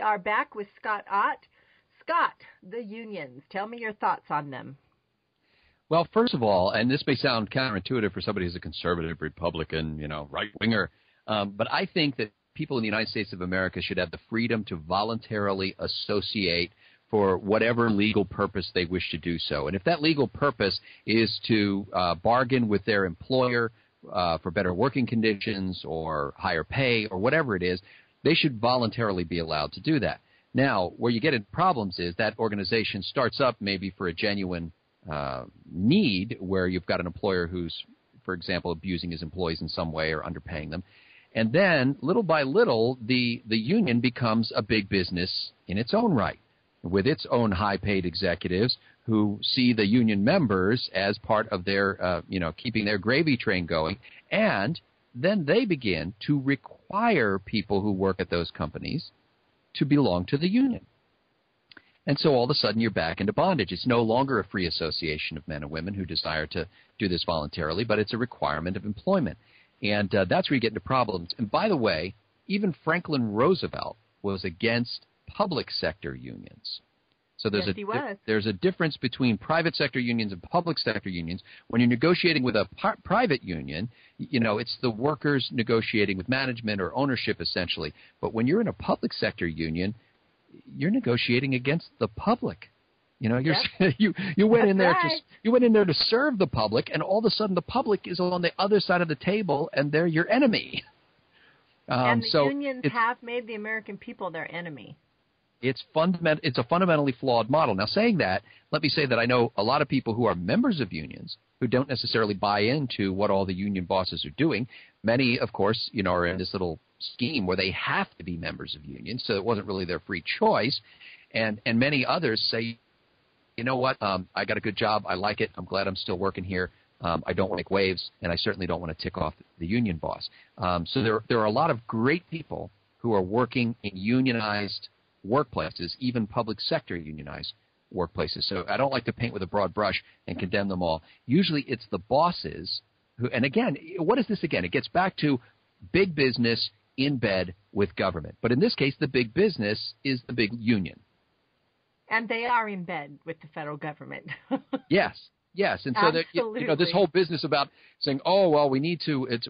are back with Scott Ott. Scott, the unions, tell me your thoughts on them. Well, first of all, and this may sound counterintuitive for somebody who's a conservative Republican, right-winger, but I think that people in the United States of America should have the freedom to voluntarily associate for whatever legal purpose they wish to do so. And if that legal purpose is to bargain with their employer for better working conditions or higher pay or whatever it is, they should voluntarily be allowed to do that. Now, where you get into problems is that organization starts up maybe for a genuine need where you've got an employer who's, for example, abusing his employees in some way or underpaying them. And then, little by little, the union becomes a big business in its own right, with its own high-paid executives who see the union members as part of their, keeping their gravy train going. And then they begin to require people who work at those companies to belong to the union. And so all of a sudden you're back into bondage. It's no longer a free association of men and women who desire to do this voluntarily, but it's a requirement of employment. And that's where you get into problems. And by the way, even Franklin Roosevelt was against public sector unions. So there's a difference between private sector unions and public sector unions. When you're negotiating with a private union, it's the workers negotiating with management or ownership essentially. But when you're in a public sector union, you're negotiating against the public. You went in there you went in there to serve the public, and all of a sudden the public is on the other side of the table, and they're your enemy. And the unions have made the American people their enemy. It's a fundamentally flawed model. Now, saying that, let me say that I know a lot of people who are members of unions who don't necessarily buy into what all the union bosses are doing. Many, of course, are in this little scheme where they have to be members of unions, so it wasn't really their free choice. And many others say, you know what, I got a good job, I like it, I'm glad I'm still working here, I don't want to make waves, and I certainly don't want to tick off the union boss. So there are a lot of great people who are working in unionized workplaces, even public sector unionized workplaces. So I don't like to paint with a broad brush and condemn them all. Usually it's the bosses who, and again, what is this again? It gets back to big business in bed with government. But in this case, the big business is the big union. And they are in bed with the federal government. Yes. And so this whole business about saying, oh, well, we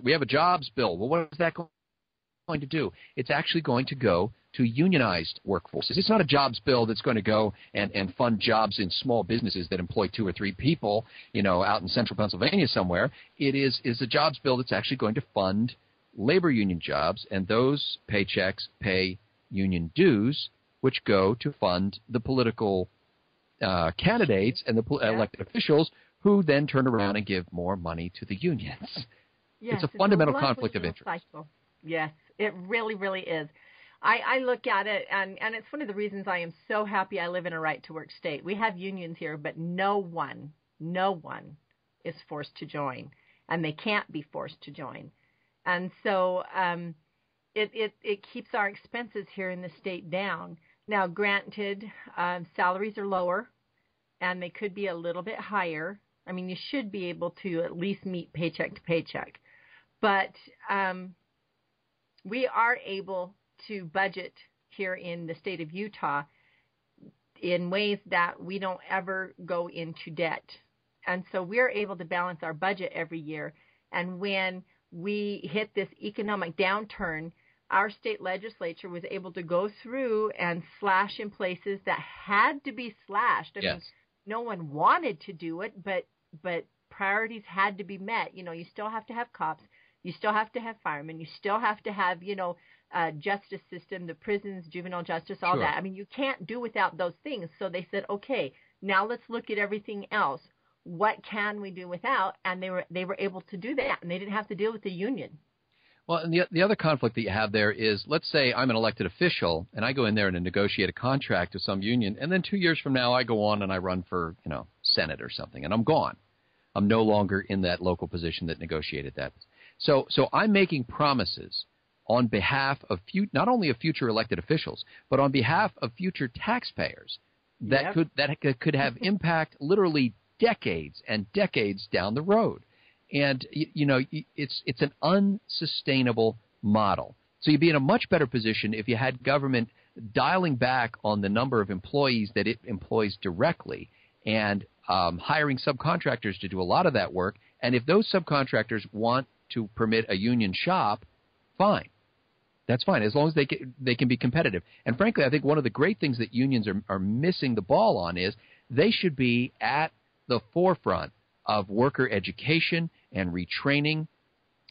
have a jobs bill. Well, what is that going to do? It's actually going to go to unionized workforces. It's not a jobs bill that's going to go and fund jobs in small businesses that employ 2 or 3 people, out in central Pennsylvania somewhere. It is a jobs bill that's actually going to fund labor union jobs, and those paychecks pay union dues, which go to fund the political candidates and the elected officials who then turn around and give more money to the unions. Yes, it's a fundamental conflict of interest. Cycle. Yes, it really, really is. I look at it, and it's one of the reasons I am so happy I live in a right-to-work state. We have unions here, but no one is forced to join, and they can't be forced to join. And so it keeps our expenses here in the state down. Now, granted, salaries are lower, and they could be a little bit higher. I mean, you should be able to at least meet paycheck to paycheck. But we are able to budget here in the state of Utah in ways that we don't ever go into debt. And so we're able to balance our budget every year. And when we hit this economic downturn, our state legislature was able to go through and slash in places that had to be slashed. I mean, no one wanted to do it, but priorities had to be met. You still have to have cops. You still have to have firemen. You still have to have, justice system, the prisons, juvenile justice, all that. I mean, you can't do without those things. So they said, okay, now let's look at everything else. What can we do without? And they were able to do that, and they didn't have to deal with the union. Well, and the other conflict that you have there is, let's say I'm an elected official, and I go in there and negotiate a contract with some union, and then 2 years from now I go on and I run for, Senate or something, and I'm gone. I'm no longer in that local position that negotiated that. So I'm making promises on behalf of not only of future elected officials, but on behalf of future taxpayers that could have impact literally decades and decades down the road. And, it's an unsustainable model. So you'd be in a much better position if you had government dialing back on the number of employees that it employs directly and hiring subcontractors to do a lot of that work. And if those subcontractors want to permit a union shop, fine. That's fine, as long as they can be competitive. And frankly, I think one of the great things that unions are missing the ball on is they should be at the forefront of worker education and retraining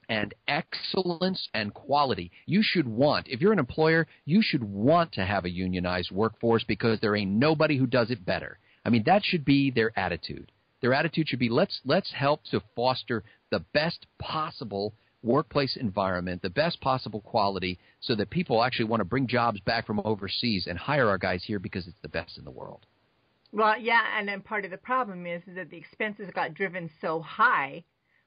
and excellence and quality. You should want, if you're an employer, you should want to have a unionized workforce because there ain't nobody who does it better. I mean, that should be their attitude. Their attitude should be, let's help to foster the best possible workplace environment, the best possible quality, so that people actually want to bring jobs back from overseas and hire our guys here because it's the best in the world. Well, yeah, and then part of the problem is that the expenses got driven so high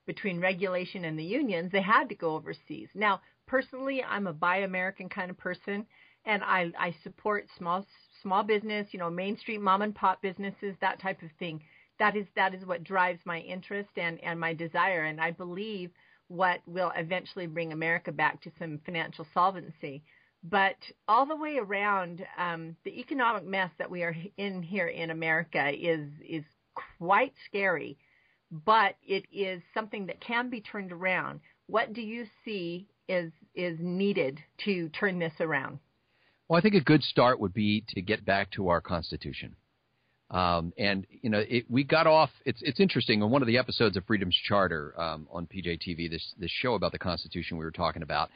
between regulation and the unions, they had to go overseas. Now, personally, I'm a buy American kind of person, and I support small business, Main Street mom and pop businesses, that type of thing. That is what drives my interest and my desire, and I believe what will eventually bring America back to some financial solvency. But all the way around, the economic mess that we are in here in America is quite scary, but it is something that can be turned around. What do you see is needed to turn this around? Well, I think a good start would be to get back to our Constitution. We got off. It's interesting. On one of the episodes of Freedom's Charter on PJTV, this show about the Constitution we were talking about,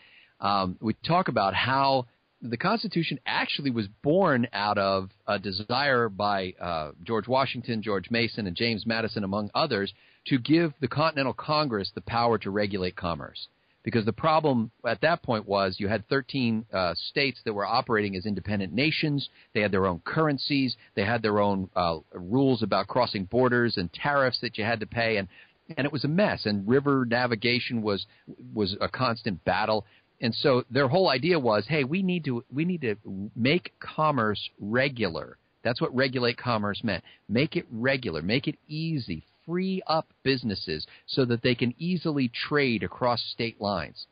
we talk about how the Constitution actually was born out of a desire by George Washington, George Mason, and James Madison, among others, to give the Continental Congress the power to regulate commerce. Because the problem at that point was you had 13 states that were operating as independent nations. They had their own currencies. They had their own rules about crossing borders and tariffs that you had to pay. And it was a mess. And river navigation was a constant battle. And so their whole idea was, hey, we need to make commerce regular. That's what regulate commerce meant. Make it regular. Make it easy. Free up businesses so that they can easily trade across state lines.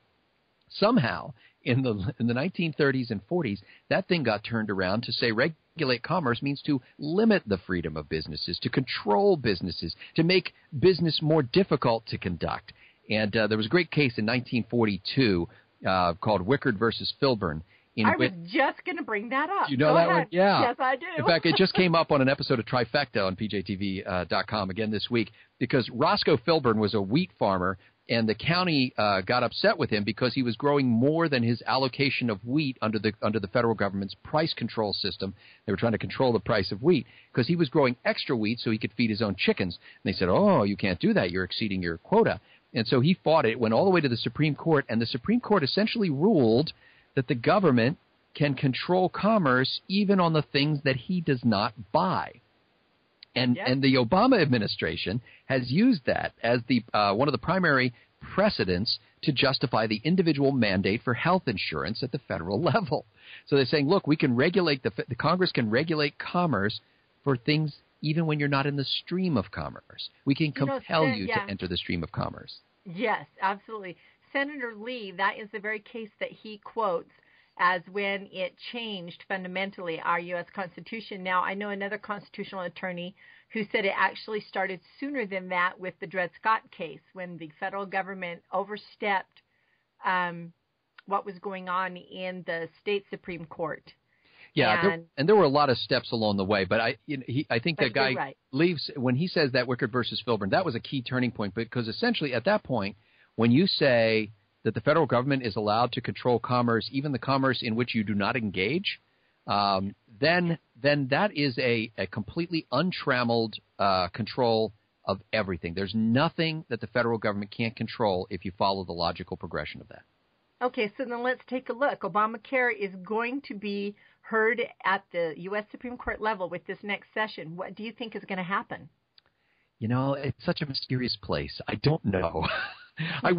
Somehow, in the 1930s and 40s, that thing got turned around to say regulate commerce means to limit the freedom of businesses, to control businesses, to make business more difficult to conduct. And there was a great case in 1942 called Wickard versus Filburn. I was just going to bring that up. You know Go that ahead. one? Yeah. Yes, I do. In fact, it just came up on an episode of Trifecta on PJTV.com again this week because Roscoe Filburn was a wheat farmer, and the county got upset with him because he was growing more than his allocation of wheat under the federal government's price control system. They were trying to control the price of wheat because he was growing extra wheat so he could feed his own chickens. And they said, oh, you can't do that. You're exceeding your quota. And so he fought it, went all the way to the Supreme Court, and the Supreme Court essentially ruled that the government can control commerce even on the things that he does not buy. And the Obama administration has used that as the one of the primary precedents to justify the individual mandate for health insurance at the federal level. So they're saying, look, we can regulate the Congress can regulate commerce for things even when you're not in the stream of commerce. We can compel you to enter the stream of commerce. Yes, absolutely. Senator Lee, that is the very case that he quotes as when it changed fundamentally our U.S. Constitution. Now, I know another constitutional attorney who said it actually started sooner than that with the Dred Scott case, when the federal government overstepped what was going on in the state Supreme Court. Yeah, and there were a lot of steps along the way, but I think that guy leaves when he says that Wickard versus Filburn, that was a key turning point, because essentially at that point, when you say that the federal government is allowed to control commerce, even the commerce in which you do not engage, then that is a completely untrammeled control of everything. There's nothing that the federal government can't control if you follow the logical progression of that. Okay, so then let's take a look. Obamacare is going to be heard at the U.S. Supreme Court level with this next session. What do you think is going to happen? You know, it's such a mysterious place. I don't know. I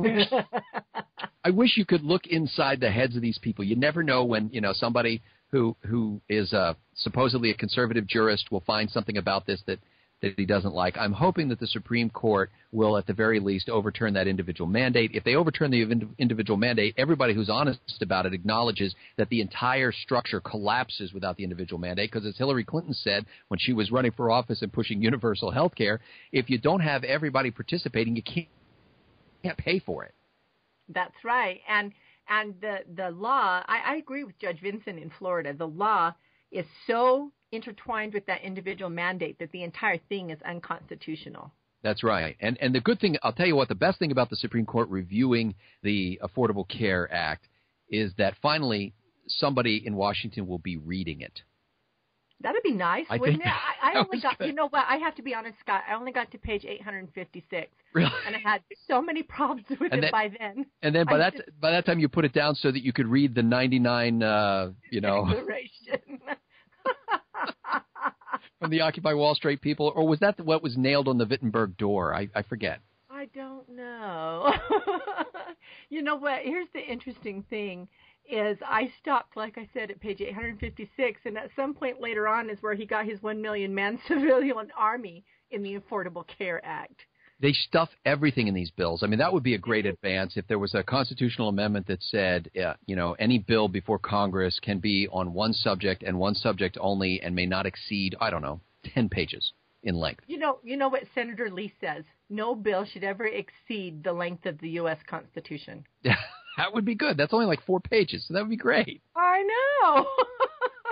wish you could look inside the heads of these people. You never know when, somebody who is supposedly a conservative jurist will find something about this that he doesn't like. I'm hoping that the Supreme Court will, at the very least, overturn that individual mandate. If they overturn the individual mandate, everybody who's honest about it acknowledges that the entire structure collapses without the individual mandate, because as Hillary Clinton said when she was running for office and pushing universal health care, if you don't have everybody participating, you can't pay for it. That's right. And the law, I agree with Judge Vinson in Florida. The law is so intertwined with that individual mandate that the entire thing is unconstitutional. That's right. And the good thing, I'll tell you what, the best thing about the Supreme Court reviewing the Affordable Care Act is that finally somebody in Washington will be reading it. That'd be nice, wouldn't it? I only got, good. You know what, I have to be honest, Scott, I only got to page 856. Really? And I had so many problems with it by then. And then by that time you put it down so that you could read the 99, Declaration. from the Occupy Wall Street people, or was that what was nailed on the Wittenberg door? I forget. I don't know. You know what? Here's the interesting thing is I stopped, like I said, at page 856, and at some point later on is where he got his 1 million man civilian army in the Affordable Care Act. They stuff everything in these bills. I mean, that would be a great advance if there was a constitutional amendment that said, any bill before Congress can be on one subject and one subject only and may not exceed, 10 pages in length. You know what Senator Lee says? No bill should ever exceed the length of the U.S. Constitution. That would be good. That's only like 4 pages, so that would be great. I know.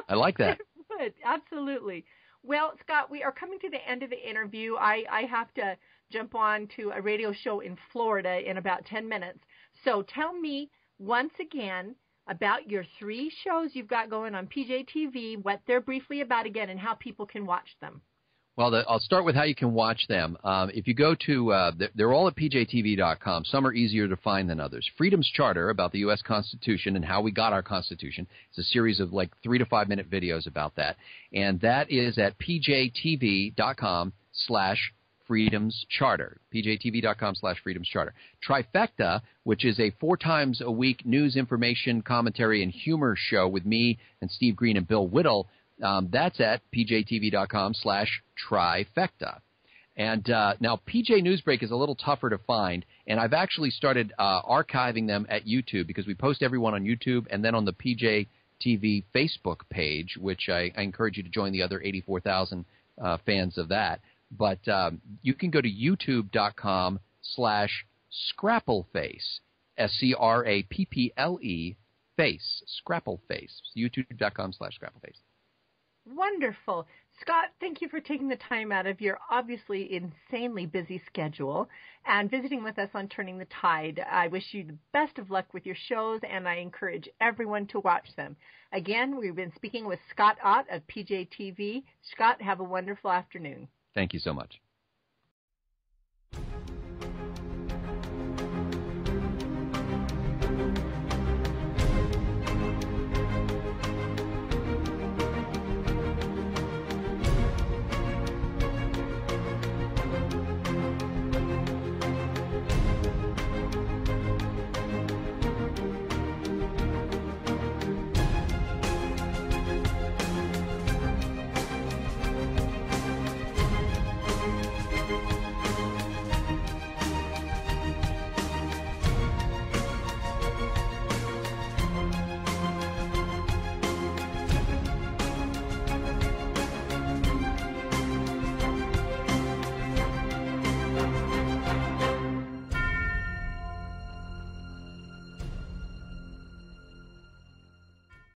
I like that. It would, absolutely. Well, Scott, we are coming to the end of the interview. I have to jump on to a radio show in Florida in about 10 minutes. So tell me once again about your 3 shows you've got going on PJTV, what they're briefly about again, and how people can watch them. Well, I'll start with how you can watch them. If you go to, they're all at pjtv.com. Some are easier to find than others. Freedom's Charter, about the U.S. Constitution and how we got our Constitution. It's a series of like 3 to 5 minute videos about that. And that is at pjtv.com/Freedom's Charter. pjtv.com/Freedom's Charter. Trifecta, which is a 4 times a week news, information, commentary, and humor show with me and Steve Green and Bill Whittle. That's at pjtv.com/Trifecta. And now PJ Newsbreak is a little tougher to find, and I've actually started archiving them at YouTube because we post everyone on YouTube and then on the PJTV Facebook page, which I encourage you to join the other 84,000 fans of that. But you can go to youtube.com/Scrappleface, SCRAPPLE face, Scrappleface, youtube.com/Scrappleface. Wonderful. Scott, thank you for taking the time out of your obviously insanely busy schedule and visiting with us on Turning the Tide. I wish you the best of luck with your shows, and I encourage everyone to watch them. Again, we've been speaking with Scott Ott of PJTV. Scott, have a wonderful afternoon. Thank you so much.